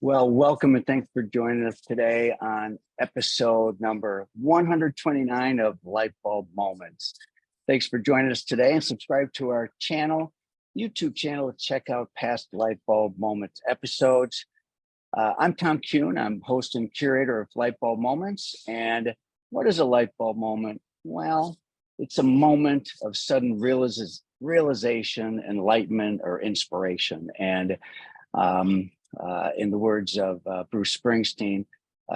Well, welcome and thanks for joining us today on episode number 129 of Lightbulb Moments. Thanks for joining us today and subscribe to our YouTube channel to check out past Lightbulb Moments episodes. I'm Tom Kuhn. I'm host and curator of Lightbulb Moments. And what is a lightbulb moment? Well, it's a moment of sudden realization, enlightenment, or inspiration. And in the words of Bruce Springsteen,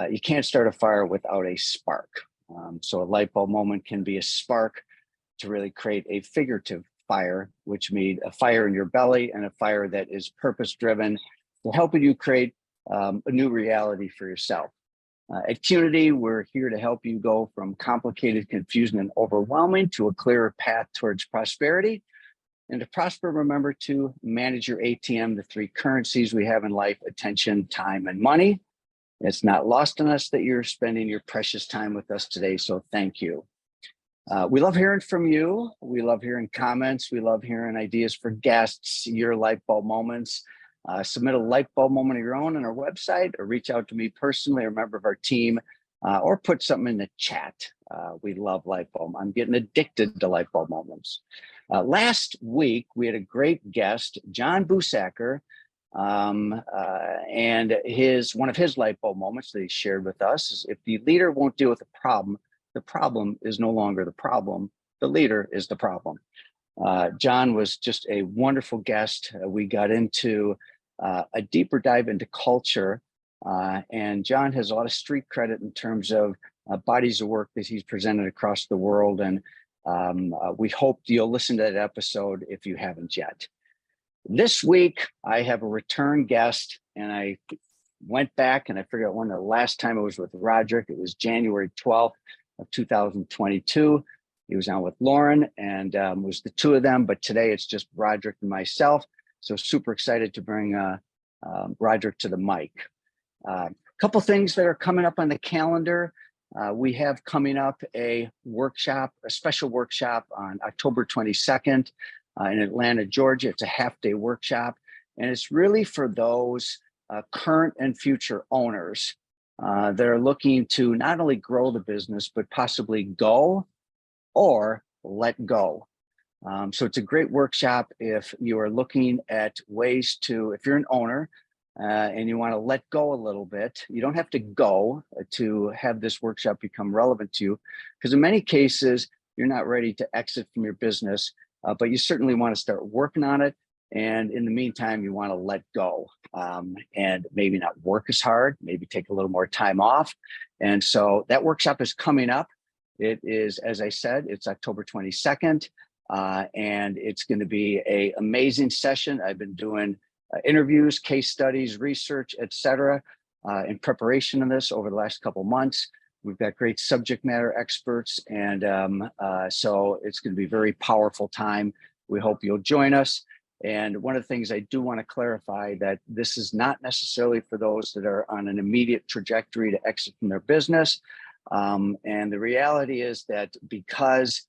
you can't start a fire without a spark. So a light bulb moment can be a spark to really create a figurative fire, which means a fire in your belly and a fire that is purpose-driven to help you create a new reality for yourself. At Qnity, we're here to help you go from complicated, confusing, and overwhelming to a clearer path towards prosperity. And to prosper, remember to manage your ATM, the three currencies we have in life: attention, time, and money. It's not lost on us that you're spending your precious time with us today, so thank you. We love hearing from you. We love hearing comments. We love hearing ideas for guests, your light bulb moments. Submit a light bulb moment of your own on our website, or reach out to me personally, or a member of our team, or put something in the chat. We love light bulb. I'm getting addicted to light bulb moments. Last week, we had a great guest, John Busacker, and one of his light bulb moments that he shared with us is, if the leader won't deal with the problem is no longer the problem. The leader is the problem. John was just a wonderful guest. We got into a deeper dive into culture, and John has a lot of street credit in terms of bodies of work that he's presented across the world. And we hope you'll listen to that episode if you haven't yet. This week, I have a return guest, and I went back and I figured out when the last time I was with Rodrick. It was January 12th of 2022. He was on with Lauren, and it was the two of them, but today it's just Rodrick and myself. So super excited to bring Rodrick to the mic. A couple things that are coming up on the calendar. We have coming up a special workshop on October 22nd in Atlanta, Georgia. It's a half-day workshop, and it's really for those current and future owners that are looking to not only grow the business, but possibly go or let go. So it's a great workshop if you are looking at ways to, if you're an owner, and you want to let go a little bit. You don't have to go to have this workshop become relevant to you, because in many cases, you're not ready to exit from your business, but you certainly want to start working on it. And in the meantime, you want to let go and maybe not work as hard, maybe take a little more time off. And so that workshop is coming up. It is, as I said, it's October 22nd, and it's going to be an amazing session. I've been doing interviews, case studies, research, etc., in preparation of this over the last couple months. We've got great subject matter experts, and so it's going to be a very powerful time. We hope you'll join us. And one of the things I do want to clarify, that this is not necessarily for those that are on an immediate trajectory to exit from their business. And the reality is that because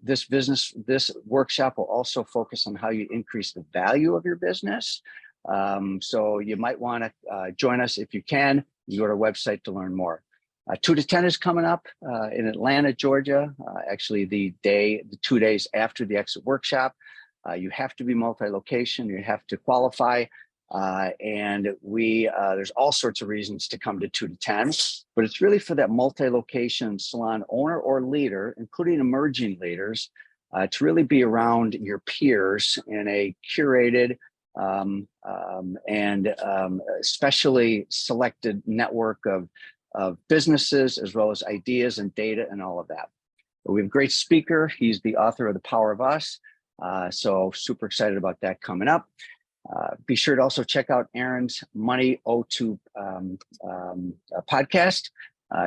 this workshop will also focus on how you increase the value of your business. So you might want to join us if you can. You go to our website to learn more. 2 to 10 is coming up in Atlanta, Georgia. Actually, the 2 days after the exit workshop. You have to be multi-location. You have to qualify. And there's all sorts of reasons to come to 2 to 10, but it's really for that multi-location salon owner or leader, including emerging leaders, to really be around your peers in a curated and specially selected network of businesses, as well as ideas and data and all of that. But we have a great speaker. He's the author of The Power of Us. So super excited about that coming up. Be sure to also check out Erin's Money O2 podcast.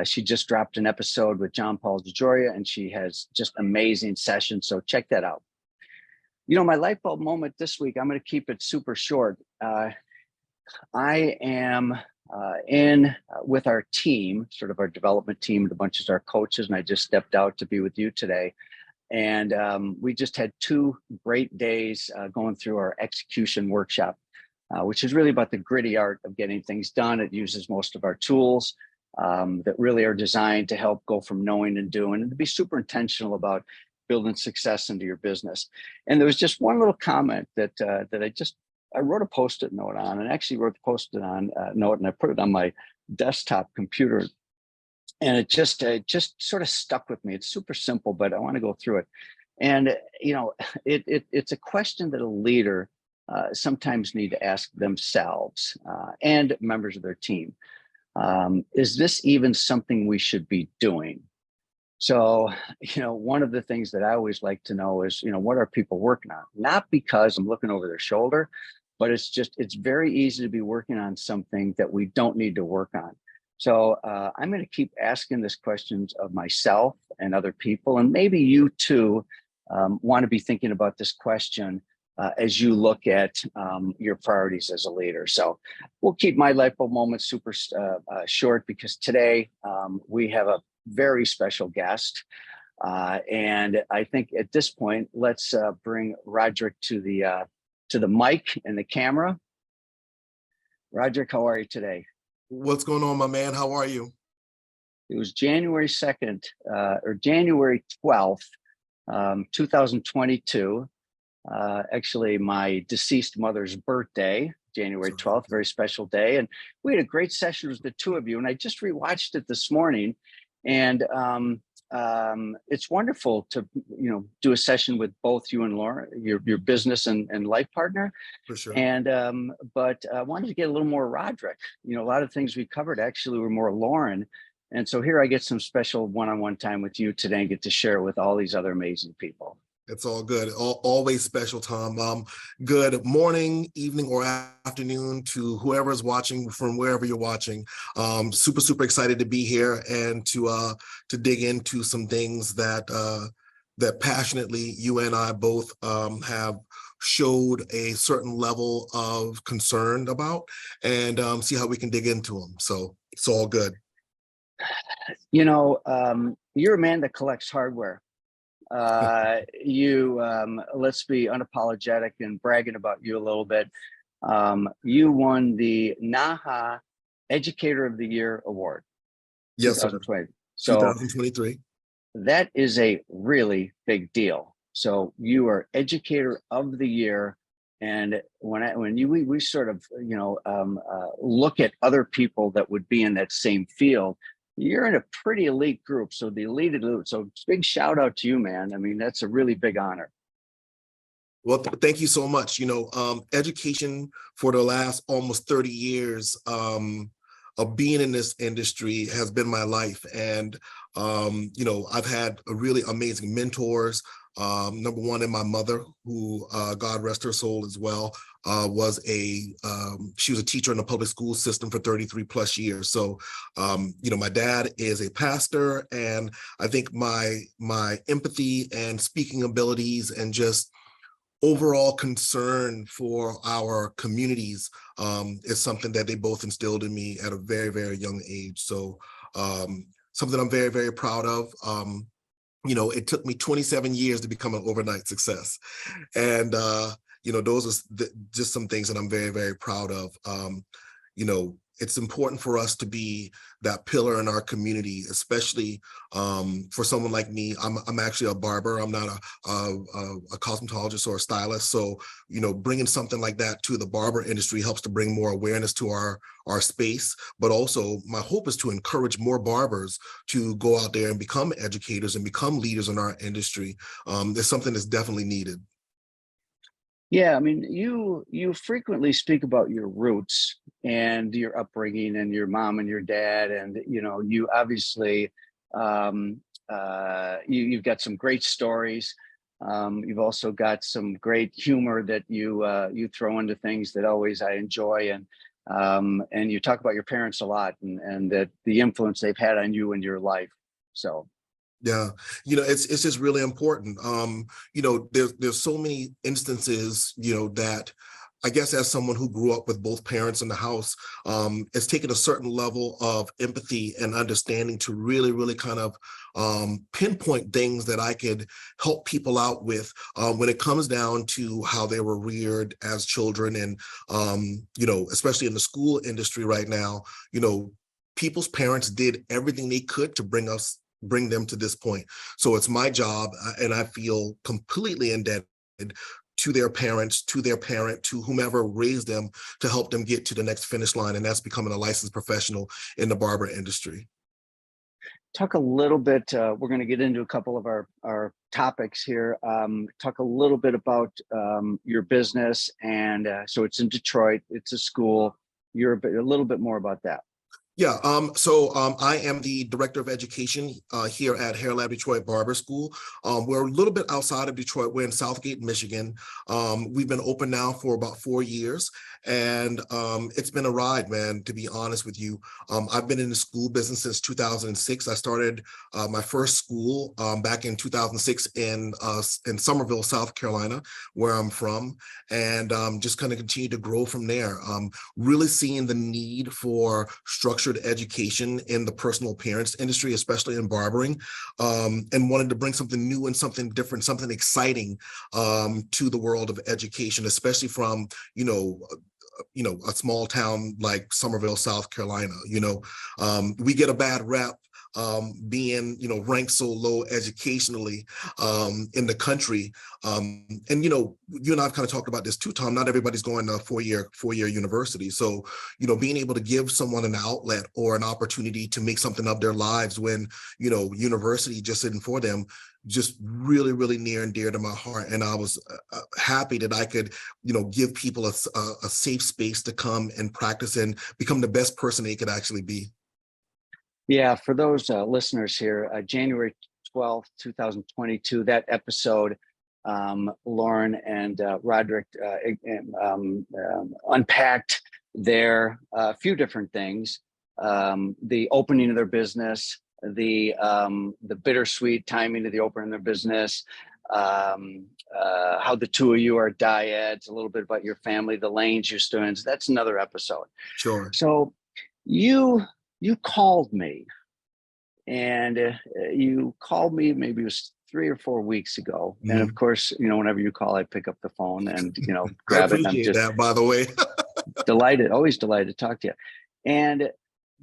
She just dropped an episode with John Paul DeJoria, and she has just amazing sessions. So check that out. You know, my light bulb moment this week, I'm going to keep it super short. I am with our team, sort of our development team, a bunch of our coaches, and I just stepped out to be with you today. And we just had 2 great days going through our execution workshop. which is really about the gritty art of getting things done. It uses most of our tools that really are designed to help go from knowing and doing, and to be super intentional about building success into your business. And there was just one little comment that I wrote a Post-it note on, and actually wrote the Post-it note, and I put it on my desktop computer, and it just sort of stuck with me. It's super simple, but I want to go through it. And it's a question that a leader sometimes need to ask themselves and members of their team. Is this even something we should be doing? So, one of the things that I always like to know is, what are people working on? Not because I'm looking over their shoulder, but it's very easy to be working on something that we don't need to work on. So I'm going to keep asking this questions of myself and other people, and maybe you too want to be thinking about this question as you look at your priorities as a leader. So we'll keep my light bulb moment super short, because today we have a very special guest. And I think at this point, let's bring Rodrick to the mic and the camera. Rodrick, how are you today? What's going on, my man? How are you? It was January 2nd or January 12th, 2022. Actually, my deceased mother's birthday, January 12th, very special day. And we had a great session with the two of you. And I just rewatched it this morning. And it's wonderful to, do a session with both you and Laura, your business and life partner. For sure. And but I wanted to get a little more Rodrick. A lot of things we covered actually were more Lauren. And so here I get some special one-on-one time with you today and get to share it with all these other amazing people. It's all good. Always special, Tom. Good morning, evening, or afternoon to whoever's watching from wherever you're watching. Super excited to be here and to dig into some things that passionately you and I both have showed a certain level of concern about, and see how we can dig into them. So it's all good. You're a man that collects hardware. Let's be unapologetic and bragging about you a little bit. You won the NAHA Educator of the Year Award. Yes, 2020. sir. So 2023. That is a really big deal. So you are Educator of the Year. And we sort of, look at other people that would be in that same field, you're in a pretty elite group. So the elite. So big shout out to you, man. I mean, that's a really big honor. Well, thank you so much. Education for the last almost 30 years of being in this industry has been my life. And, I've had a really amazing mentors. Number one, in my mother, who God rest her soul as well, she was a teacher in the public school system for 33 plus years. So, my dad is a pastor, and I think my empathy and speaking abilities and just overall concern for our communities is something that they both instilled in me at a very, very young age. So something I'm very, very proud of. It took me 27 years to become an overnight success. And, those are just some things that I'm very, very proud of. It's important for us to be that pillar in our community, especially for someone like me. I'm actually a barber. I'm not a cosmetologist or a stylist. So, bringing something like that to the barber industry helps to bring more awareness to our space. But also, my hope is to encourage more barbers to go out there and become educators and become leaders in our industry. There's something that's definitely needed. Yeah, I mean, you frequently speak about your roots and your upbringing and your mom and your dad, and you obviously you've got some great stories. You've also got some great humor that you throw into things that always I enjoy, and you talk about your parents a lot and that the influence they've had on you in your life. So. Yeah, it's just really important. There's so many instances, that I guess as someone who grew up with both parents in the house, it's taken a certain level of empathy and understanding to really, really kind of pinpoint things that I could help people out with when it comes down to how they were reared as children. And, especially in the school industry right now, people's parents did everything they could to bring them to this point. So it's my job, and I feel completely indebted to their parents, to their parent, to whomever raised them, to help them get to the next finish line. And that's becoming a licensed professional in the barber industry. Talk a little bit, we're going to get into a couple of our topics here. Talk a little bit about your business. And so it's in Detroit, it's a school. A little bit more about that. Yeah, I am the director of education here at Hair Lab Detroit Barber School. We're a little bit outside of Detroit. We're in Southgate, Michigan. We've been open now for about 4 years, and it's been a ride, man, to be honest with you. I've been in the school business since 2006. I started my first school back in 2006 in Somerville, South Carolina, where I'm from, and just kind of continue to grow from there. Really seeing the need for structured education in the personal appearance industry, especially in barbering, and wanted to bring something new and something different, something exciting to the world of education, especially from, a small town like Somerville, South Carolina. We get a bad rep being, ranked so low educationally in the country. And, you and I've kind of talked about this too, Tom. Not everybody's going to four-year university. So, being able to give someone an outlet or an opportunity to make something of their lives when, university just isn't for them, just really, really near and dear to my heart. And I was happy that I could, give people a safe space to come and practice and become the best person they could actually be. Yeah, for those listeners here, January 12th, 2022, that episode, Lauren and Rodrick unpacked their few different things, the opening of their business, the bittersweet timing of the opening of their business, how the two of you are dyads, a little bit about your family, the lanes you're students. That's another episode. Sure. So you called me, and you called me, maybe it was 3 or 4 weeks ago. Mm-hmm. And of course, whenever you call, I pick up the phone and, grab it. And I'm just that, by the way. always delighted to talk to you. And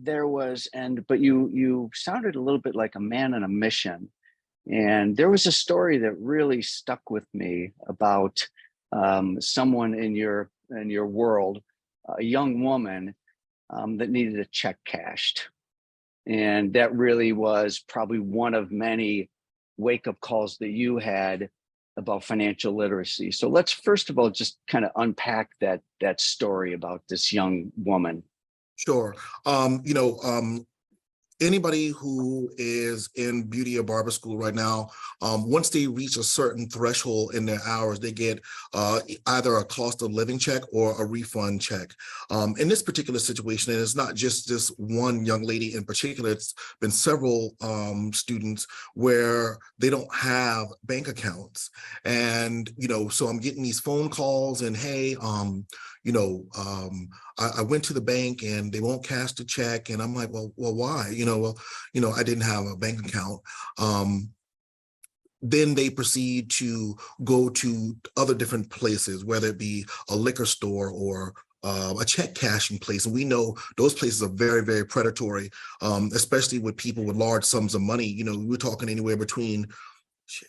but you sounded a little bit like a man on a mission. And there was a story that really stuck with me about someone in your world, a young woman that needed a check cashed. And that really was probably one of many wake-up calls that you had about financial literacy. So let's first of all just kind of unpack that story about this young woman. Sure. Anybody who is in beauty or barber school right now, once they reach a certain threshold in their hours, they get either a cost of living check or a refund check. In this particular situation, and it's not just this one young lady in particular, it's been several students where they don't have bank accounts. And, so I'm getting these phone calls and, hey, I went to the bank and they won't cash the check. And I'm like, well, why? I didn't have a bank account. Then they proceed to go to other different places, whether it be a liquor store or a check cashing place. And we know those places are very, very predatory, especially with people with large sums of money. We're talking anywhere between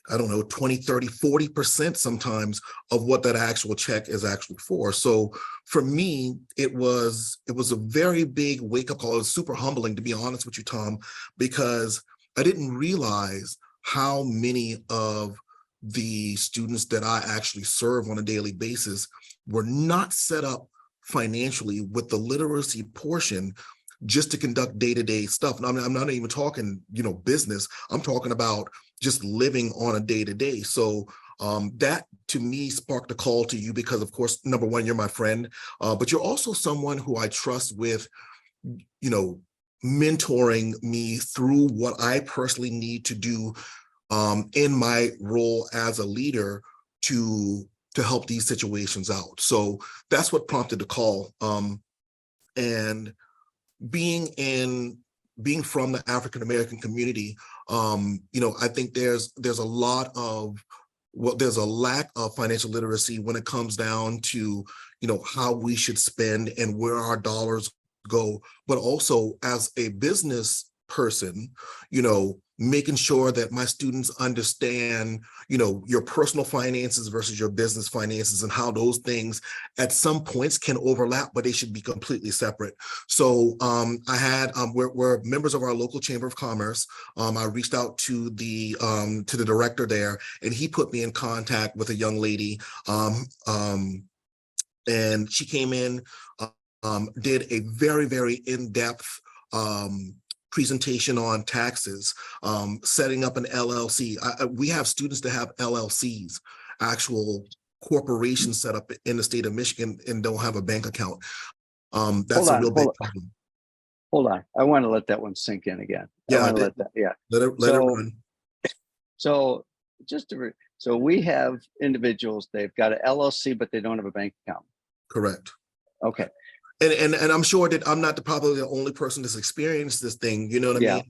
20, 30, 40% sometimes of what that actual check is actually for. So for me, it was a very big wake-up call. It was super humbling, to be honest with you, Tom, because I didn't realize how many of the students that I actually serve on a daily basis were not set up financially with the literacy portion just to conduct day-to-day stuff. And I'm not even talking, business. I'm talking about just living on a day-to-day. So that to me sparked a call to you because, of course, number one, you're my friend, but you're also someone who I trust with, mentoring me through what I personally need to do in my role as a leader to to help these situations out. So that's what prompted the call. And being from the African-American community, I think there's a lot of, there's a lack of financial literacy when it comes down to, how we should spend and where our dollars go, but also as a business person, making sure that my students understand, your personal finances versus your business finances and how those things at some points can overlap, but they should be completely separate. So I had, we're members of our local Chamber of Commerce. I reached out to the director there, and he put me in contact with a young lady, and she came in, did a very, very in-depth presentation on taxes, setting up an LLC. We have students that have LLCs, actual corporations set up in the state of Michigan, and don't have a bank account. That's a real big problem. Hold on. I want to let that one sink in again. Yeah, let it run. So so we have individuals, they've got an LLC, but they don't have a bank account. Correct. Okay. And I'm sure that I'm not probably the only person that's experienced this thing. You know what I mean?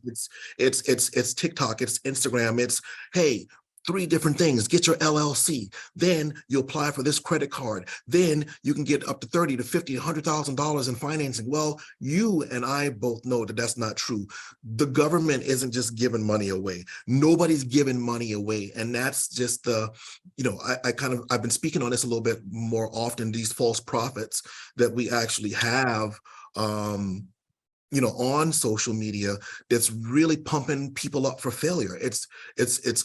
It's TikTok, it's Instagram, it's, hey, 3 different things. Get your LLC. Then you apply for this credit card. Then you can get up to $30,000 to $50,000, $100,000 in financing. Well, you and I both know that that's not true. The government isn't just giving money away. Nobody's giving money away. And that's just the, I've been speaking on this a little bit more often, these false prophets that we actually have, on social media, that's really pumping people up for failure. It's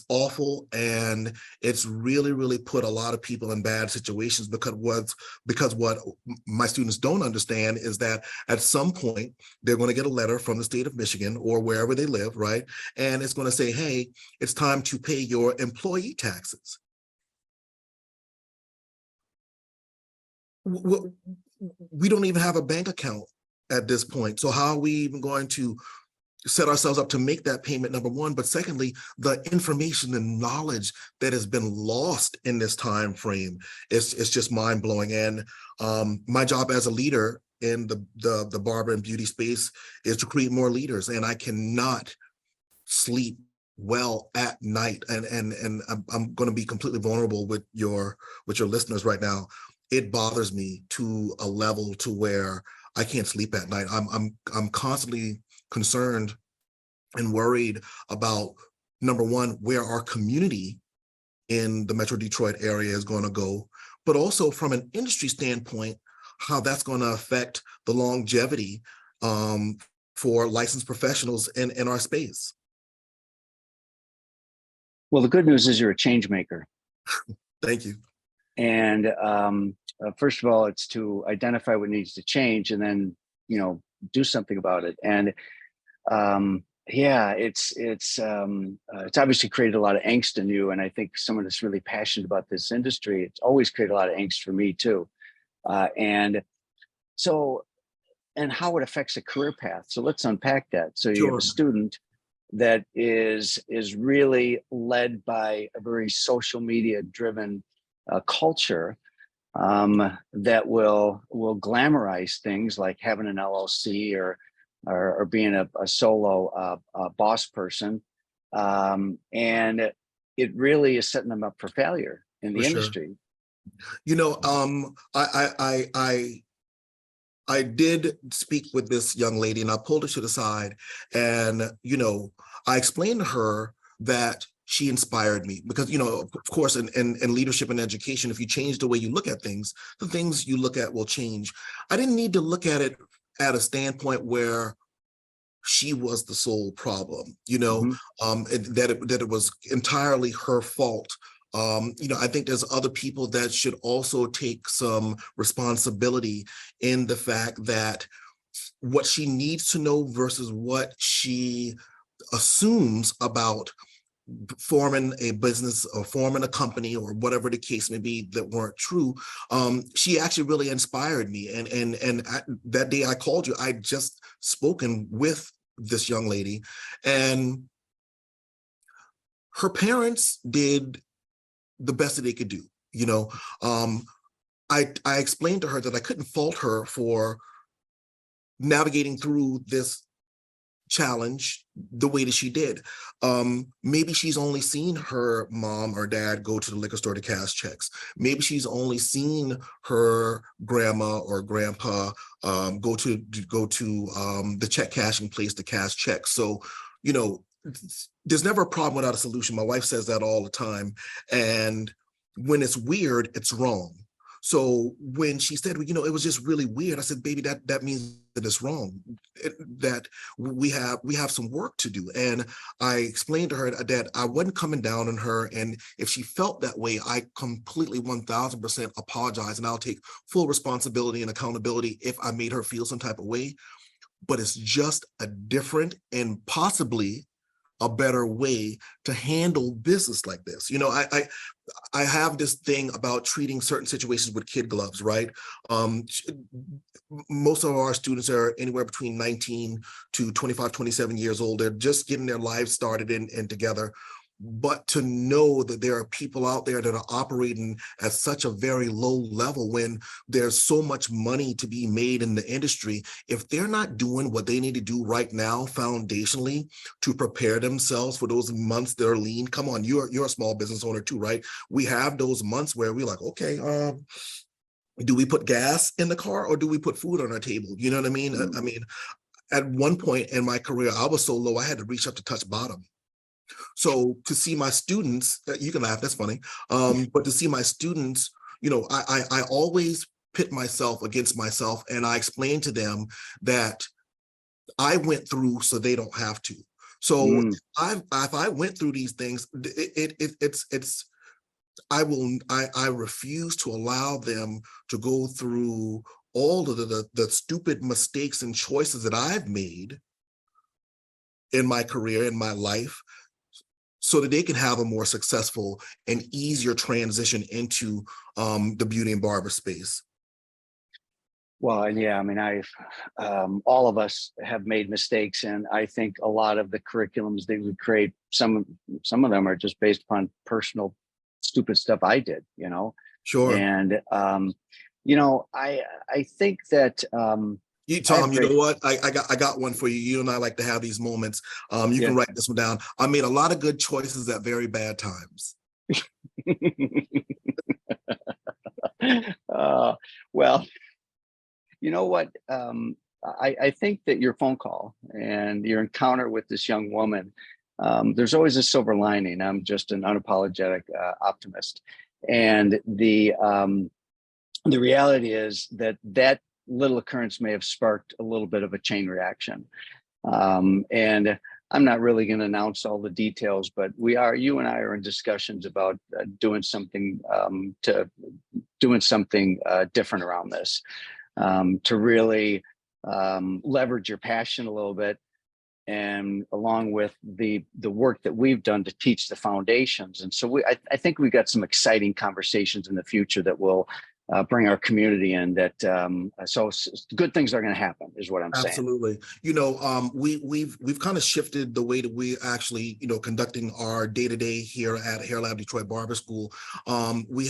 awful, and it's really, really put a lot of people in bad situations, because what my students don't understand is that at some point they're going to get a letter from the state of Michigan or wherever they live, right? And it's going to say, hey, it's time to pay your employee taxes. We don't even have a bank account at this point. So how are we even going to set ourselves up to make that payment, number one? But secondly, the information and knowledge that has been lost in this time frame is just mind-blowing. And my job as a leader in the barber and beauty space is to create more leaders. And I cannot sleep well at night. And I'm going to be completely vulnerable with your listeners right now. It bothers me to a level to where I can't sleep at night. I'm constantly concerned and worried about, number one, where our community in the Metro Detroit area is going to go, but also from an industry standpoint, how that's going to affect the longevity for licensed professionals in our space. Well, the good news is you're a change maker. Thank you. And first of all, it's to identify what needs to change, and then, do something about it. And it's obviously created a lot of angst in you. And I think someone that's really passionate about this industry, it's always created a lot of angst for me too. And how it affects a career path. So let's unpack that. So you have a student that is really led by a very social media driven culture that will glamorize things like having an LLC or being a solo boss person, and it really is setting them up for failure in the industry. I did speak with this young lady, and I pulled her to the side, and I explained to her that she inspired me because, of course, in leadership and education, if you change the way you look at things, the things you look at will change. I didn't need to look at it at a standpoint where she was the sole problem, that it was entirely her fault. I think there's other people that should also take some responsibility in the fact that what she needs to know versus what she assumes about forming a business or forming a company or whatever the case may be that weren't true. She actually really inspired me. And that day I called you, I just spoken with this young lady, and her parents did the best that they could do. You know, I explained to her that I couldn't fault her for navigating through this challenge the way that she did. Maybe she's only seen her mom or dad go to the liquor store to cash checks. Maybe she's only seen her grandma or grandpa go to the check cashing place to cash checks. So, you know, there's never a problem without a solution. My wife says that all the time. And when it's weird, it's wrong. So when she said, well, you know, it was just really weird, I said, baby, that means that it's wrong, that we have some work to do. And I explained to her that I wasn't coming down on her. And if she felt that way, I completely 1000% apologize. And I'll take full responsibility and accountability if I made her feel some type of way. But it's just a different and possibly a better way to handle business like this. You know, I have this thing about treating certain situations with kid gloves, right? Most of our students are anywhere between 19 to 25, 27 years old. They're just getting their lives started and together. But to know that there are people out there that are operating at such a very low level when there's so much money to be made in the industry, if they're not doing what they need to do right now foundationally to prepare themselves for those months that are lean, come on, you're a small business owner too, right? We have those months where we're like, okay, do we put gas in the car or do we put food on our table? You know what I mean? Mm-hmm. I mean, at one point in my career, I was so low, I had to reach up to touch bottom. So to see my students, you can laugh, that's funny. But to see my students, you know, I always pit myself against myself, and I explain to them that I went through so they don't have to. So if I went through these things, I refuse to allow them to go through all of the stupid mistakes and choices that I've made in my career, in my life, so that they can have a more successful and easier transition into the beauty and barber space. Well, and yeah, I mean, all of us have made mistakes, and I think a lot of the curriculums that we create, some of them are just based upon personal stupid stuff I did, you know. Sure. And you know, I think that Tom, you know what? I got one for you. You and I like to have these moments. You can write this one down. I made a lot of good choices at very bad times. Well, you know what? I think that your phone call and your encounter with this young woman, there's always a silver lining. I'm just an unapologetic optimist. And the reality is that little occurrence may have sparked a little bit of a chain reaction. And I'm not really going to announce all the details, but you and I are in discussions about doing something different around this, to really leverage your passion a little bit, and along with the work that we've done to teach the foundations. And so I think we've got some exciting conversations in the future that will bring our community in, that so good things are going to happen, is what I'm saying. Absolutely. You know, we've kind of shifted the way that we actually, you know, conducting our day-to-day here at Hair Lab Detroit Barber School. We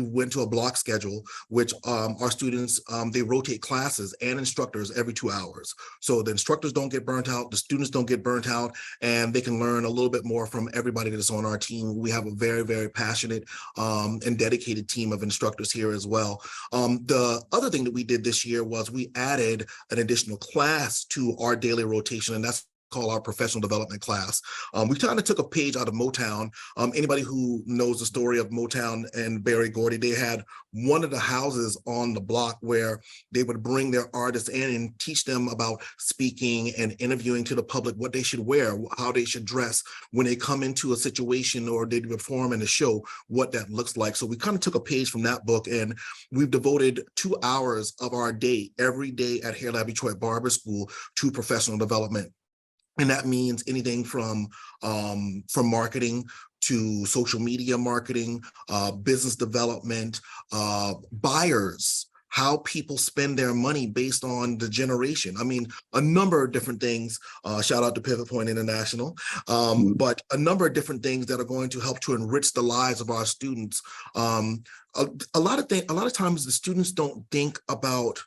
went to a block schedule, which our students, they rotate classes and instructors every 2 hours. So the instructors don't get burnt out, the students don't get burnt out, and they can learn a little bit more from everybody that's on our team. We have a very, very passionate and dedicated team of instructors here as well. The other thing that we did this year was we added an additional class to our daily rotation, and that's called our professional development class. We kind of took a page out of Motown. Anybody who knows the story of Motown and Berry Gordy, they had one of the houses on the block where they would bring their artists in and teach them about speaking and interviewing to the public, what they should wear, how they should dress when they come into a situation or they perform in a show, what that looks like. So we kind of took a page from that book, and we've devoted 2 hours of our day every day at Hair Lab Detroit Barber School to professional development. And that means anything from marketing to social media marketing, business development, buyers, how people spend their money based on the generation. I mean, a number of different things, shout out to Pivot Point International, but a number of different things that are going to help to enrich the lives of our students. A lot of times the students don't think about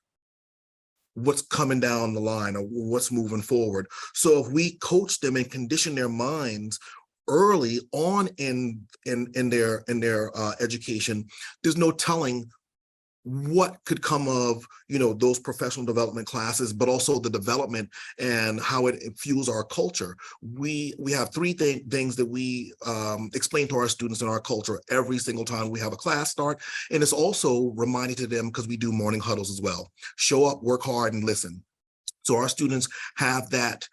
what's coming down the line or what's moving forward. So if we coach them and condition their minds early on in their education, there's no telling what could come of, you know, those professional development classes, but also the development and how it fuels our culture. We have three things that we explain to our students in our culture every single time we have a class start. And it's also reminded to them because we do morning huddles as well. Show up, work hard, and listen. So our students have that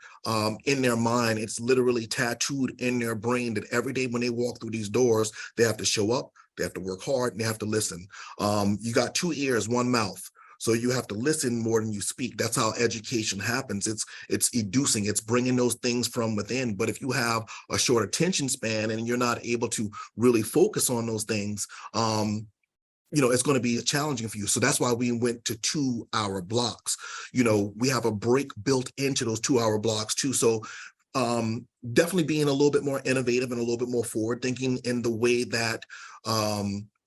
in their mind. It's literally tattooed in their brain that every day when they walk through these doors, they have to show up, they have to work hard, and they have to listen. You got 2 ears, 1 mouth. So you have to listen more than you speak. That's how education happens. It's educing, it's bringing those things from within. But if you have a short attention span and you're not able to really focus on those things, you know, it's going to be challenging for you. So that's why we went to 2-hour blocks. You know, we have a break built into those 2-hour blocks too. So definitely being a little bit more innovative and a little bit more forward thinking in the way that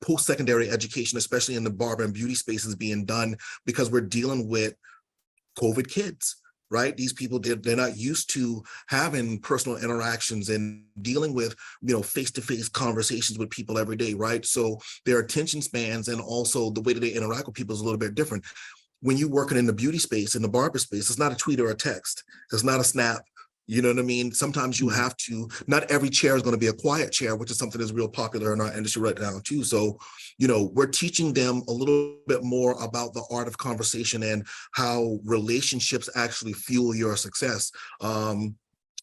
post-secondary education, especially in the barber and beauty space, is being done, because we're dealing with COVID kids, right? These people, they're not used to having personal interactions and dealing with, you know, face-to-face conversations with people every day, right? So their attention spans and also the way that they interact with people is a little bit different. When you're working in the beauty space, in the barber space, it's not a tweet or a text. It's not a snap. You know what I mean? Sometimes you have to, not every chair is going to be a quiet chair, which is something that's real popular in our industry right now too. So, you know, we're teaching them a little bit more about the art of conversation and how relationships actually fuel your success.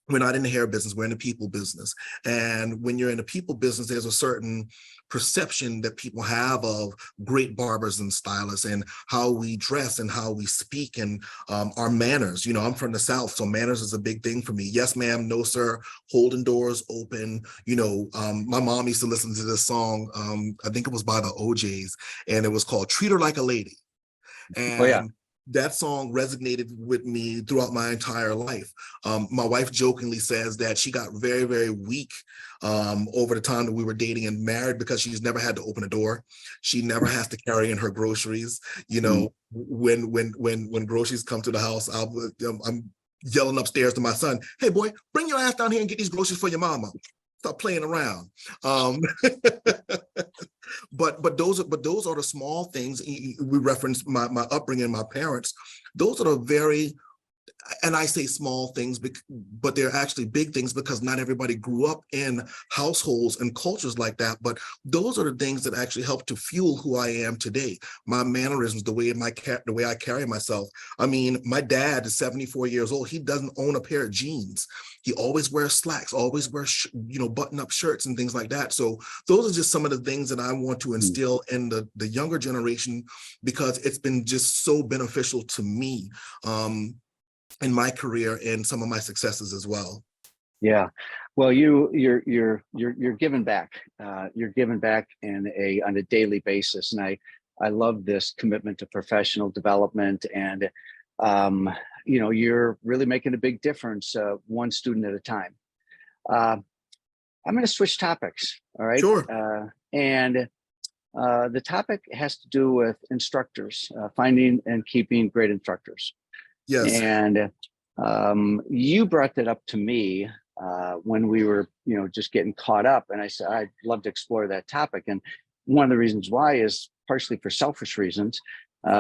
We're not in the hair business, we're in the people business. And when you're in the people business, there's a certain perception that people have of great barbers and stylists and how we dress and how we speak and our manners. You know, I'm from the South, so manners is a big thing for me. Yes, ma'am, no, sir, holding doors open. You know, my mom used to listen to this song, I think it was by the OJs, and it was called Treat Her Like a Lady. And Oh, yeah. that song resonated with me throughout my entire life. My wife jokingly says that she got very, very weak over the time that we were dating and married because she's never had to open a door. She never has to carry in her groceries. You know, when groceries come to the house, I'm yelling upstairs to my son, "Hey boy, bring your ass down here and get these groceries for your mama. Stop playing around." But those are the small things. We referenced my upbringing, my parents. Those are the very, and I say small things, but they're actually big things because not everybody grew up in households and cultures like that. But those are the things that actually help to fuel who I am today. My mannerisms, the way I carry myself. I mean, my dad is 74 years old. He doesn't own a pair of jeans. He always wears slacks, always wears, you know, button-up shirts and things like that. So those are just some of the things that I want to instill in the younger generation, because it's been just so beneficial to me in my career and some of my successes as well. Yeah, well, you're giving back. You're giving back on a daily basis, and I love this commitment to professional development. And you know, you're really making a big difference, one student at a time. I'm going to switch topics. All right. Sure. And the topic has to do with instructors, finding and keeping great instructors. Yes. And you brought that up to me when we were, you know, just getting caught up. And I said, I'd love to explore that topic. And one of the reasons why is partially for selfish reasons,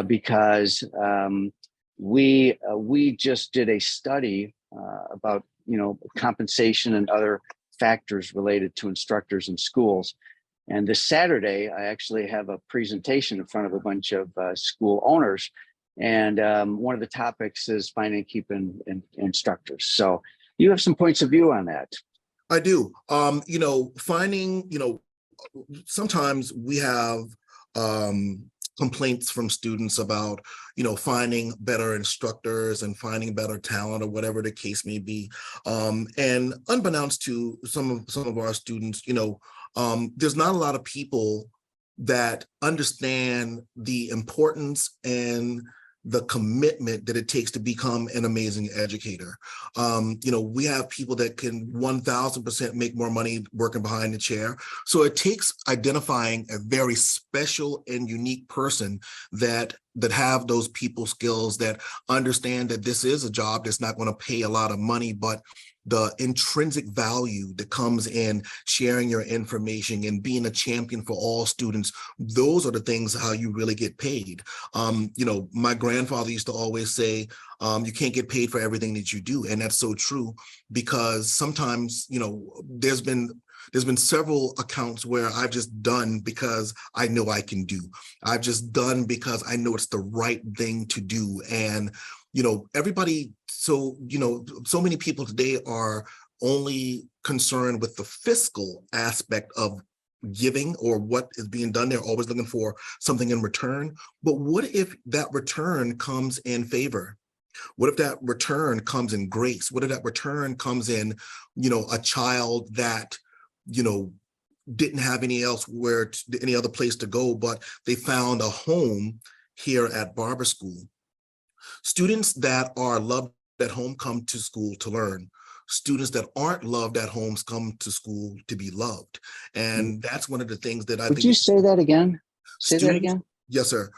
because we just did a study about, you know, compensation and other factors related to instructors in schools. And this Saturday, I actually have a presentation in front of a bunch of school owners. And one of the topics is finding and keeping instructors. So you have some points of view on that. I do. You know, finding, you know, sometimes we have complaints from students about, you know, finding better instructors and finding better talent or whatever the case may be. And unbeknownst to some of our students, you know, there's not a lot of people that understand the importance and the commitment that it takes to become an amazing educator. We have people that can 1000% make more money working behind the chair. So it takes identifying a very special and unique person that have those people skills, that understand that this is a job that's not going to pay a lot of money, but the intrinsic value that comes in sharing your information and being a champion for all students. Those are the things how you really get paid. My grandfather used to always say, you can't get paid for everything that you do. And that's so true, because sometimes, there's been several accounts where I've just done because I know I can do. I've just done because I know it's the right thing to do. And, everybody, so many people today are only concerned with the fiscal aspect of giving or what is being done. They're always looking for something in return. But what if that return comes in favor? What if that return comes in grace? What if that return comes in, a child that, didn't have any other place to go, but they found a home here at Barber School? Students that are loved at home come to school to learn. Students that aren't loved at homes come to school to be loved. And that's one of the things that I think. Would you say that again? Say that Students, again? yes, sir.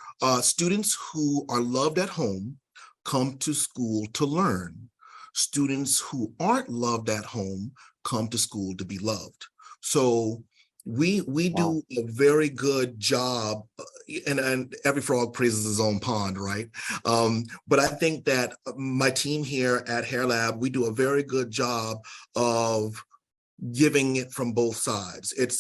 Students who are loved at home come to school to learn. Students who aren't loved at home come to school to be loved. So we do a very good job, and every frog praises his own pond, right? But I think that my team here at Hair Lab, we do a very good job of giving it from both sides. It's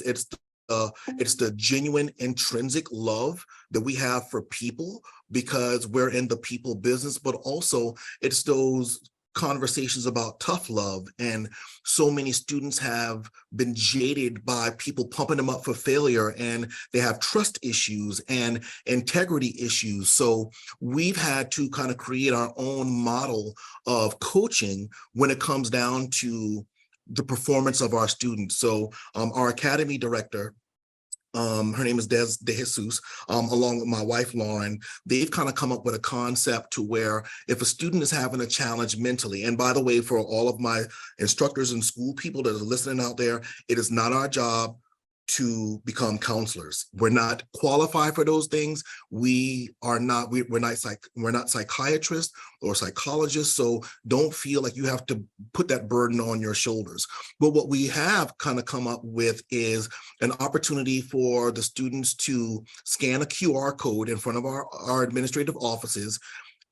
the genuine intrinsic love that we have for people because we're in the people business, but also it's those conversations about tough love. And so many students have been jaded by people pumping them up for failure, and they have trust issues and integrity issues. So we've had to kind of create our own model of coaching when it comes down to the performance of our students. So our academy director, her name is De Jesus, along with my wife, Lauren, they've kind of come up with a concept to where if a student is having a challenge mentally, and by the way, for all of my instructors and school people that are listening out there, it is not our job to become counselors. We're not qualified for those things. We're not psychiatrists or psychologists. So don't feel like you have to put that burden on your shoulders. But what we have kind of come up with is an opportunity for the students to scan a QR code in front of our administrative offices.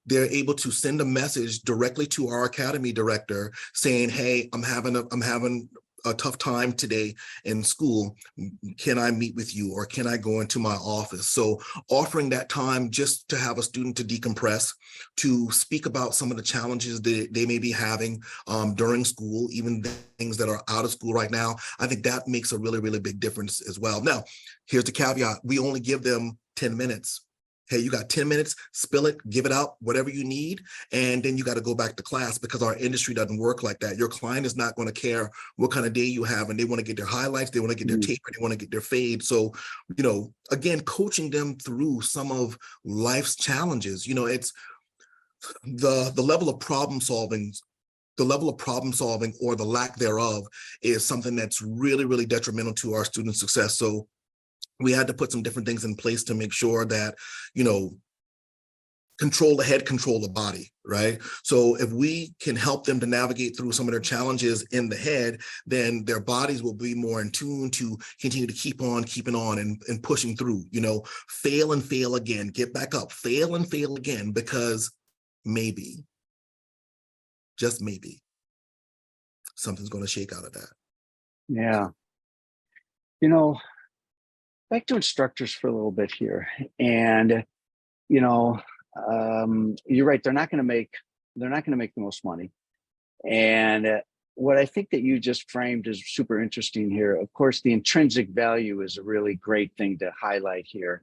They're able to send a message directly to our academy director saying, hey, I'm having a tough time today in school. Can I meet with you, or can I go into my office? So offering that time just to have a student to decompress, to speak about some of the challenges that they may be having during school, even things that are out of school right now. I think that makes a really, really big difference as well. Now, here's the caveat. We only give them 10 minutes. Hey, you got 10 minutes, spill it, give it out, whatever you need, and then you got to go back to class, because our industry doesn't work like that. Your client is not going to care what kind of day you have, and they want to get their highlights, they want to get their taper, they want to get their fade. So, again, coaching them through some of life's challenges, it's the level of problem solving. The level of problem solving, or the lack thereof, is something that's really, really detrimental to our student success. So we had to put some different things in place to make sure that, control the head, control the body, right? So if we can help them to navigate through some of their challenges in the head, then their bodies will be more in tune to continue to keep on keeping on and pushing through, fail and fail again, get back up, fail and fail again, because maybe, just maybe, something's going to shake out of that. Yeah. Back to instructors for a little bit here. And, you're right. They're not going to make the most money. And what I think that you just framed is super interesting here. Of course, the intrinsic value is a really great thing to highlight here.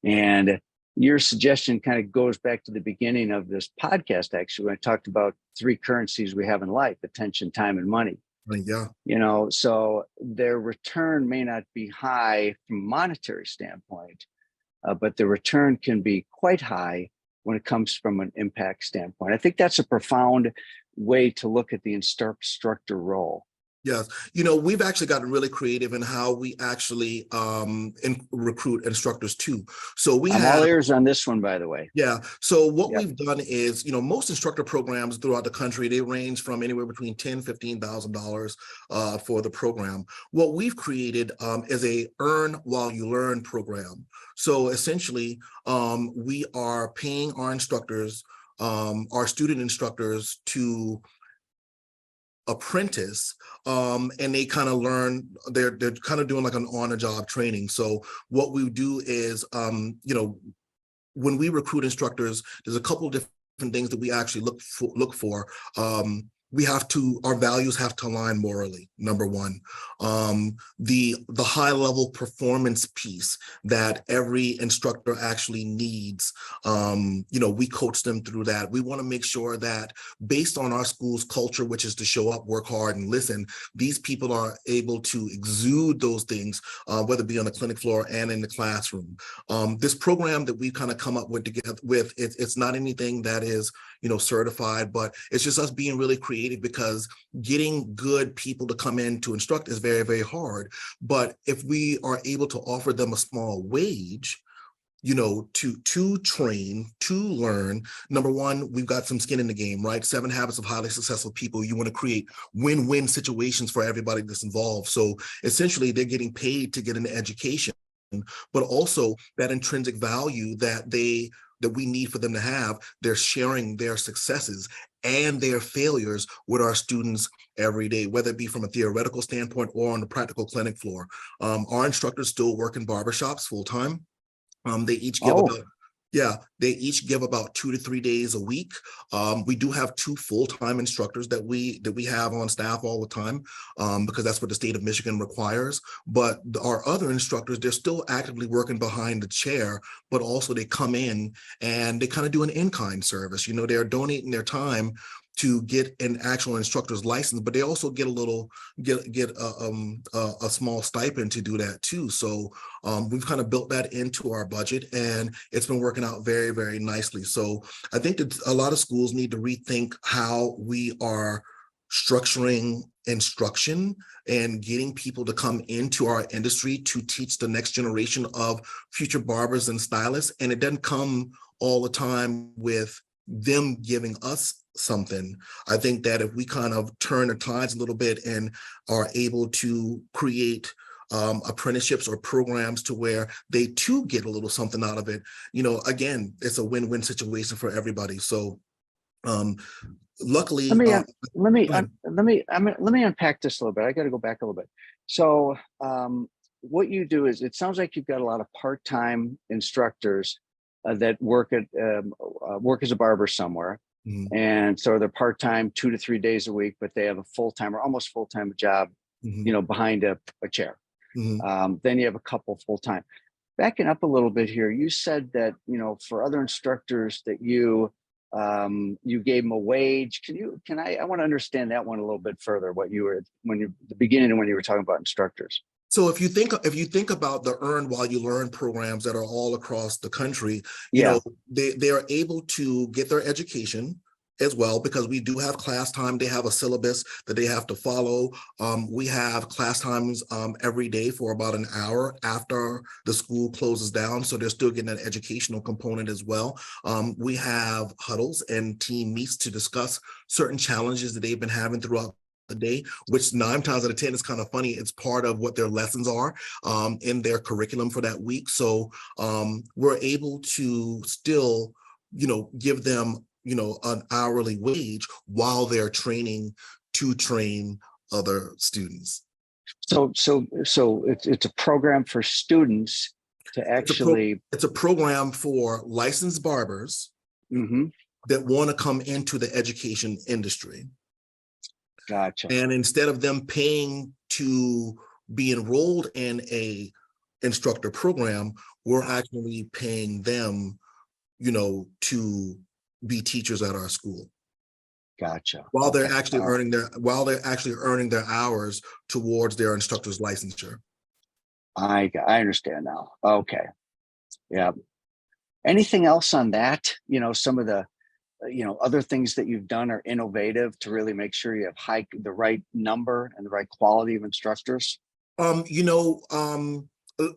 And your suggestion kind of goes back to the beginning of this podcast, actually, when I talked about 3 currencies we have in life: attention, time, and money. Yeah. So their return may not be high from a monetary standpoint, but the return can be quite high when it comes from an impact standpoint. I think that's a profound way to look at the instructor role. Yes, we've actually gotten really creative in how we actually recruit instructors too. So we I'm have all ears on this one, by the way. Yeah. So what Yep. we've done is, most instructor programs throughout the country, they range from anywhere between $10,000, $15,000 for the program. What we've created is a earn while you learn program. So essentially, we are paying our instructors, our student instructors to apprentice, and they kind of learn, they're kind of doing like an on-the-job training. So what we do is, when we recruit instructors, there's a couple of different things that we actually look for. Our values have to align morally, number one. The high level performance piece that every instructor actually needs, we coach them through that. We want to make sure that based on our school's culture, which is to show up, work hard, and listen, these people are able to exude those things, whether it be on the clinic floor and in the classroom. This program that we've kind of come up with together it's not anything that is, certified, but it's just us being really creative, because getting good people to come in to instruct is very, very hard. But if we are able to offer them a small wage, to train, to learn, number one, we've got some skin in the game, right? 7 Habits of Highly Successful People. You want to create win-win situations for everybody that's involved. So essentially, they're getting paid to get an education, but also that intrinsic value that we need for them to have. They're sharing their successes and their failures with our students every day, whether it be from a theoretical standpoint or on the practical clinic floor. Our instructors still work in barbershops full-time. They each give about 2 to 3 days a week. We do have 2 full-time instructors that we have on staff all the time, because that's what the state of Michigan requires. But our other instructors, they're still actively working behind the chair, but also they come in and they kind of do an in-kind service. They're donating their time to get an actual instructor's license, but they also get a small stipend to do that too. So we've kind of built that into our budget, and it's been working out very, very nicely. So I think that a lot of schools need to rethink how we are structuring instruction and getting people to come into our industry to teach the next generation of future barbers and stylists. And it doesn't come all the time with them giving us something. I think that if we kind of turn the tides a little bit and are able to create apprenticeships or programs to where they too get a little something out of it, again, it's a win-win situation for everybody. So luckily, let me unpack this a little bit. I got to go back a little bit. So what you do is, it sounds like you've got a lot of part-time instructors that work as a barber somewhere. Mhm. And so they're part-time 2 to 3 days a week, but they have a full-time or almost full-time job, behind a chair. Then you have a couple full-time. Backing up a little bit here, you said that, for other instructors that you gave them a wage. I want to understand that one a little bit further, the beginning of when you were talking about instructors. So if you think about the Earn While You Learn programs that are all across the country, Yeah. they are able to get their education as well, because we do have class time. They have a syllabus that they have to follow. We have class times every day for about an hour after the school closes down. So they're still getting an educational component as well. We have huddles and team meets to discuss certain challenges that they've been having throughout the day, which 9 times out of 10 is kind of funny. It's part of what their lessons are in their curriculum for that week. So we're able to still, give them, an hourly wage while they're training to train other students. So it's a program for students to actually. It's a program for licensed barbers that want to come into the education industry. Gotcha. And instead of them paying to be enrolled in a instructor program, we're actually paying them, to be teachers at our school. Gotcha. while they're Okay. actually All right. earning their hours towards their instructor's licensure. I understand now. Okay. Yeah. Anything else on that? Some of the other things that you've done are innovative to really make sure you have the right number and the right quality of instructors. Um, you know, um,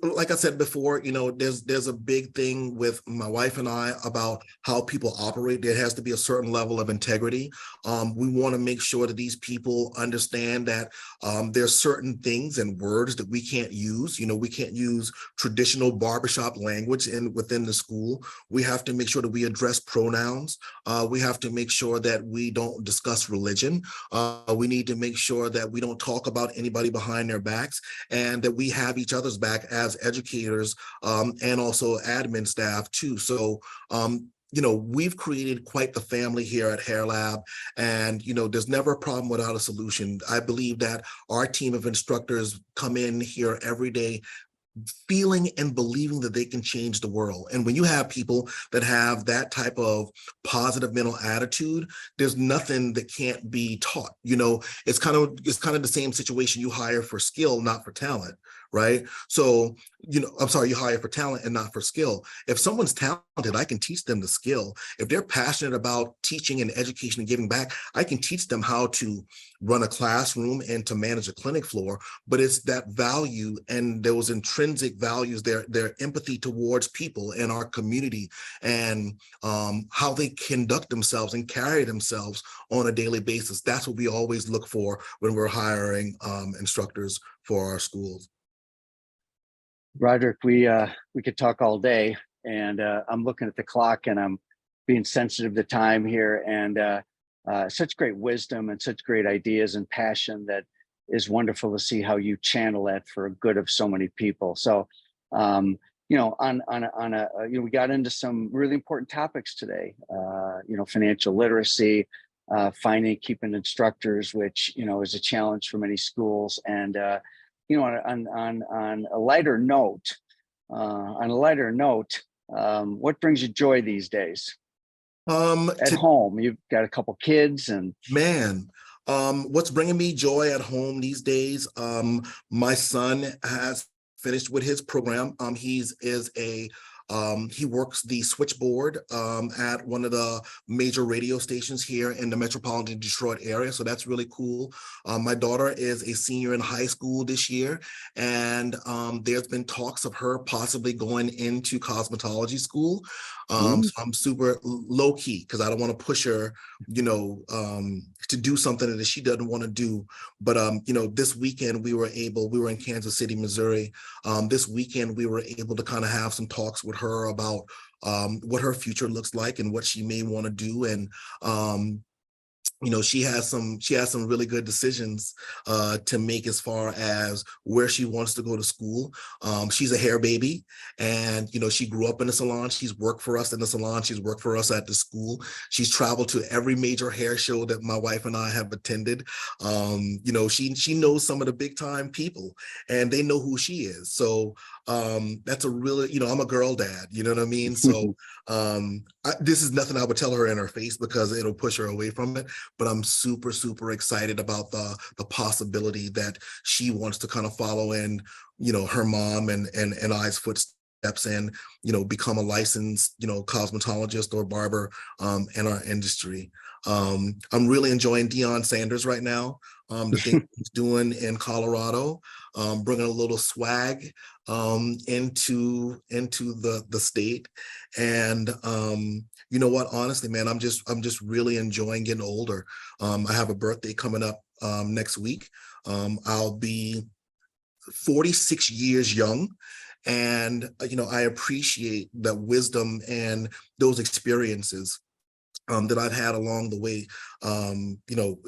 like I said before, there's a big thing with my wife and I about how people operate. There has to be a certain level of integrity. We want to make sure that these people understand that there's certain things and words that we can't use. We can't use traditional barbershop language within the school. We have to make sure that we address pronouns. We have to make sure that we don't discuss religion. We need to make sure that we don't talk about anybody behind their backs, and that we have each other's back as educators, and also admin staff too. So, we've created quite the family here at Hair Lab, and, there's never a problem without a solution. I believe that our team of instructors come in here every day feeling and believing that they can change the world. And when you have people that have that type of positive mental attitude, there's nothing that can't be taught. It's kind of the same situation. You hire for skill, not for talent, right? So, I'm sorry, you hire for talent and not for skill. If someone's talented, I can teach them the skill. If they're passionate about teaching and education and giving back, I can teach them how to run a classroom and to manage a clinic floor. But it's that value and those intrinsic values, their empathy towards people in our community, and how they conduct themselves and carry themselves on a daily basis. That's what we always look for when we're hiring instructors for our schools. Rodrick, we could talk all day, and I'm looking at the clock, and I'm being sensitive to time here, and such great wisdom and such great ideas and passion that is wonderful to see how you channel that for good of so many people. So, we got into some really important topics today. Financial literacy, keeping instructors, which is a challenge for many schools, and on a lighter note, what brings you joy these days? At home, you've got a couple kids, and Man, what's bringing me joy at home these days? My son has finished with his program. He works the switchboard at one of the major radio stations here in the metropolitan Detroit area. So that's really cool. My daughter is a senior in high school this year, and there's been talks of her possibly going into cosmetology school. So I'm super low key because I don't want to push her, to do something that she doesn't want to do. But this weekend we were in Kansas City, Missouri. This weekend we were able to kind of have some talks with her about what her future looks like and what she may want to do. And she has some really good decisions to make as far as where she wants to go to school. She's a hair baby, and she grew up in the salon. She's worked for us in the salon. She's worked for us at the school. She's traveled to every major hair show that my wife and I have attended. She knows some of the big time people, and they know who she is. So that's a really, I'm a girl dad, you know what I mean? So this is nothing I would tell her in her face because it'll push her away from it. But I'm super, super excited about the possibility that she wants to kind of follow in, her mom and I's footsteps, and, become a licensed, cosmetologist or barber in our industry. I'm really enjoying Deion Sanders right now. The thing he's doing in Colorado, bringing a little swag into the state. And you know what, honestly, man, I'm just really enjoying getting older. I have a birthday coming up next week. I'll be 46 years young. And, I appreciate the wisdom and those experiences that I've had along the way.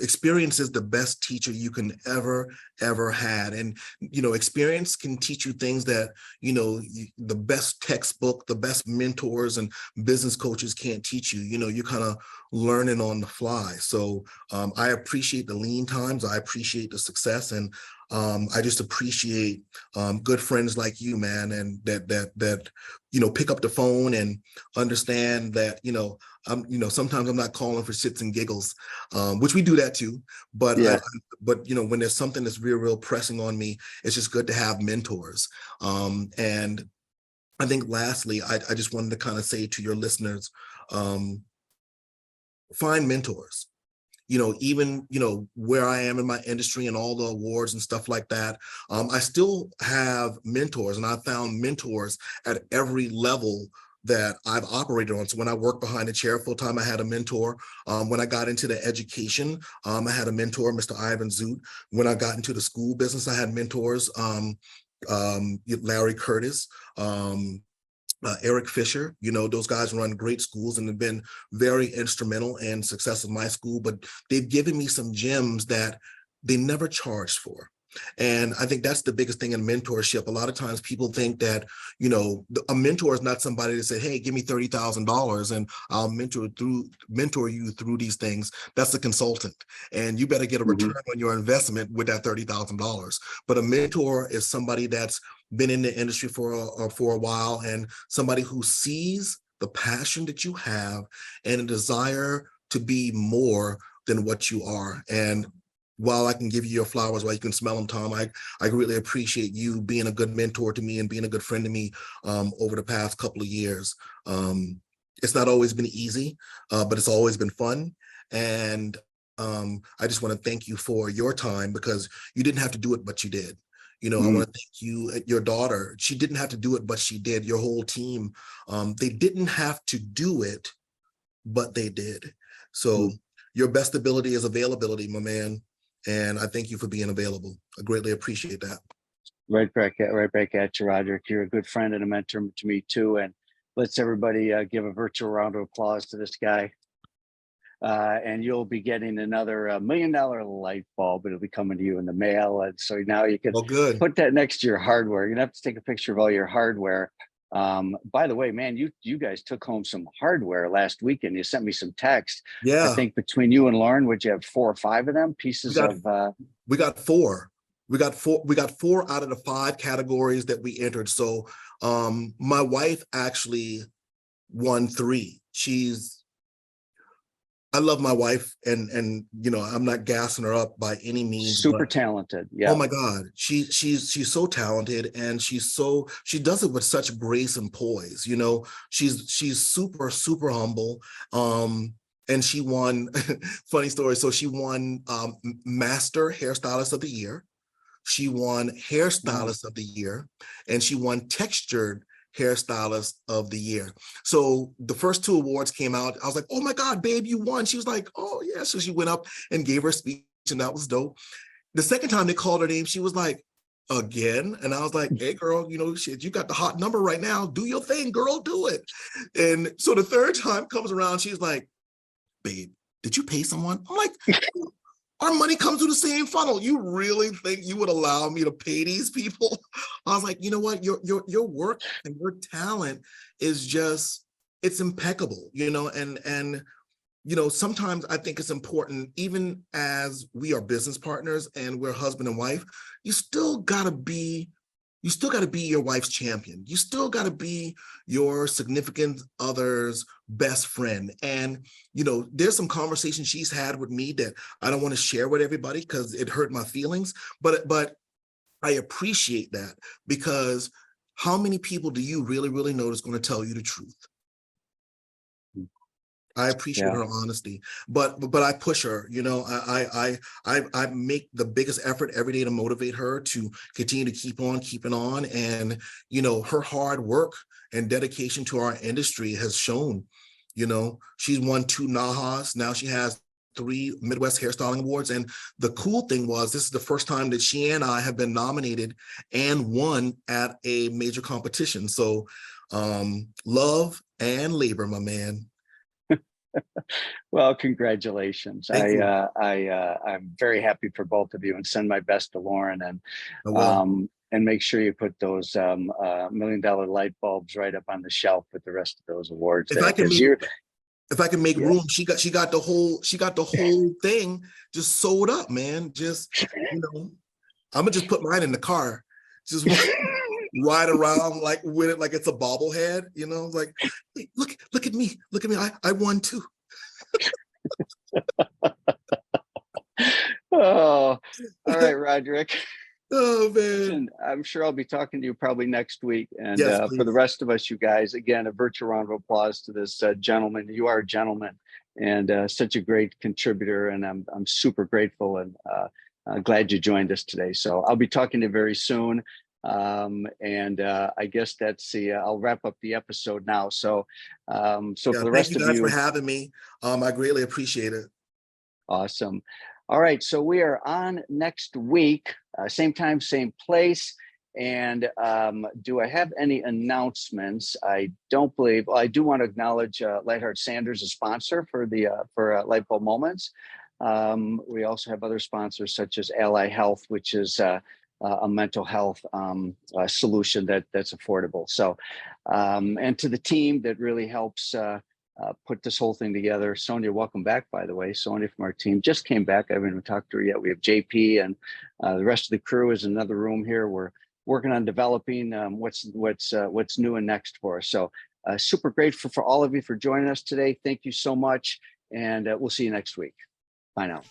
Experience is the best teacher you can ever had. And, experience can teach you things that, the best textbook, the best mentors and business coaches can't teach you. You're kind of learning on the fly. So I appreciate the lean times. I appreciate the success. And I just appreciate good friends like you, man, and that pick up the phone and understand that sometimes I'm not calling for shits and giggles, which we do that too. But Yeah. when there's something that's real pressing on me, it's just good to have mentors. And I think lastly, I just wanted to kind of say to your listeners, find mentors. Even where I am in my industry and all the awards and stuff like that, I still have mentors, and I found mentors at every level that I've operated on. So when I worked behind a chair full time, I had a mentor. When I got into the education, I had a mentor, Mr. Ivan Zoot. When I got into the school business, I had mentors, Larry Curtis, Eric Fisher. Those guys run great schools and have been very instrumental in success of my school, but they've given me some gems that they never charged for. And I think that's the biggest thing in mentorship. A lot of times people think that, a mentor is not somebody that said, hey, give me $30,000 and I'll mentor you through these things. That's a consultant. And you better get a return on your investment with that $30,000. But a mentor is somebody that's been in the industry for a while, and somebody who sees the passion that you have and a desire to be more than what you are. And while I can give you your flowers, while you can smell them, Tom, I really appreciate you being a good mentor to me and being a good friend to me over the past couple of years. It's not always been easy, but it's always been fun. And I just want to thank you for your time, because you didn't have to do it, but you did. I want to thank you, your daughter. She didn't have to do it, but she did. Your whole team, they didn't have to do it, but they did. So your best ability is availability, my man. And I thank you for being available. I greatly appreciate that. Right back at you, Rodrick. You're a good friend and a mentor to me too. And let's everybody give a virtual round of applause to this guy. And you'll be getting another $1 million light bulb. It'll be coming to you in the mail. And so now you can put that next to your hardware. You're gonna have to take a picture of all your hardware. By the way, man, you guys took home some hardware last weekend. You sent me some text. Yeah. I think between you and Lauren, would you have 4 or 5 of them pieces we got 4. We got 4 out of the 5 categories that we entered. So my wife actually won 3. I love my wife, and I'm not gassing her up by any means. Super talented. Yeah. Oh my God, she's so talented, and she does it with such grace and poise. She's super humble. And she won. Funny story. So she won Master Hairstylist of the Year. She won Hairstylist of the Year, and she won Textured Hairstylist of the Year. So the first 2 awards came out. I was like, oh my God, babe, you won. She was like, oh yeah. So she went up and gave her a speech, and that was dope. The second time they called her name, she was like, again? And I was like, hey girl, shit, you got the hot number right now. Do your thing, girl, do it. And so the third time comes around, she's like, babe, did you pay someone? I'm like, our money comes through the same funnel. You really think you would allow me to pay these people? I was like, you know what? Your work and your talent is just, it's impeccable, and sometimes I think it's important, even as we are business partners and we're husband and wife, you still gotta be your wife's champion. You still got to be your significant other's best friend. And, there's some conversations she's had with me that I don't want to share with everybody because it hurt my feelings. But I appreciate that, because how many people do you really know that's going to tell you the truth? I appreciate her honesty, but I push her. I make the biggest effort every day to motivate her to continue to keep on keeping on. And her hard work and dedication to our industry has shown. She's won 2 NAHAs. Now she has 3 Midwest Hairstyling Awards. And the cool thing was, this is the first time that she and I have been nominated and won at a major competition. So love and labor, my man. Well, congratulations. I'm very happy for both of you, and send my best to Lauren, and make sure you put those $1 million light bulbs right up on the shelf with the rest of those awards. If I can make room, she got the whole thing just sewed up, man. Just I'm gonna just put mine in the car, just ride around like with it like it's a bobblehead, you know, like, hey, look at me, I won too. Oh, all right, Rodrick. Oh man. Listen, I'm sure I'll be talking to you probably next week. And Yes, for the please. rest of us, you guys, again, a virtual round of applause to this gentleman. You are a gentleman and such a great contributor. And I'm super grateful and glad you joined us today. So I'll be talking to you very soon. I guess that's I'll wrap up the episode now. So, for the Thank rest you of guys you, for having me. I greatly appreciate it. awesome. All right, so we are on next week, same time, same place. And do I have any announcements? I don't believe. Well, I do want to acknowledge Lightheart Sanders, a sponsor for the Lightbulb Moments. We also have other sponsors such as Ally Health, which is a mental health solution that's affordable. So, and to the team that really helps put this whole thing together. Sonia, welcome back, by the way. Sonia from our team just came back. I haven't even talked to her yet. We have JP and the rest of the crew is in another room here. We're working on developing what's new and next for us. So super grateful for all of you for joining us today. Thank you so much. And we'll see you next week. Bye now.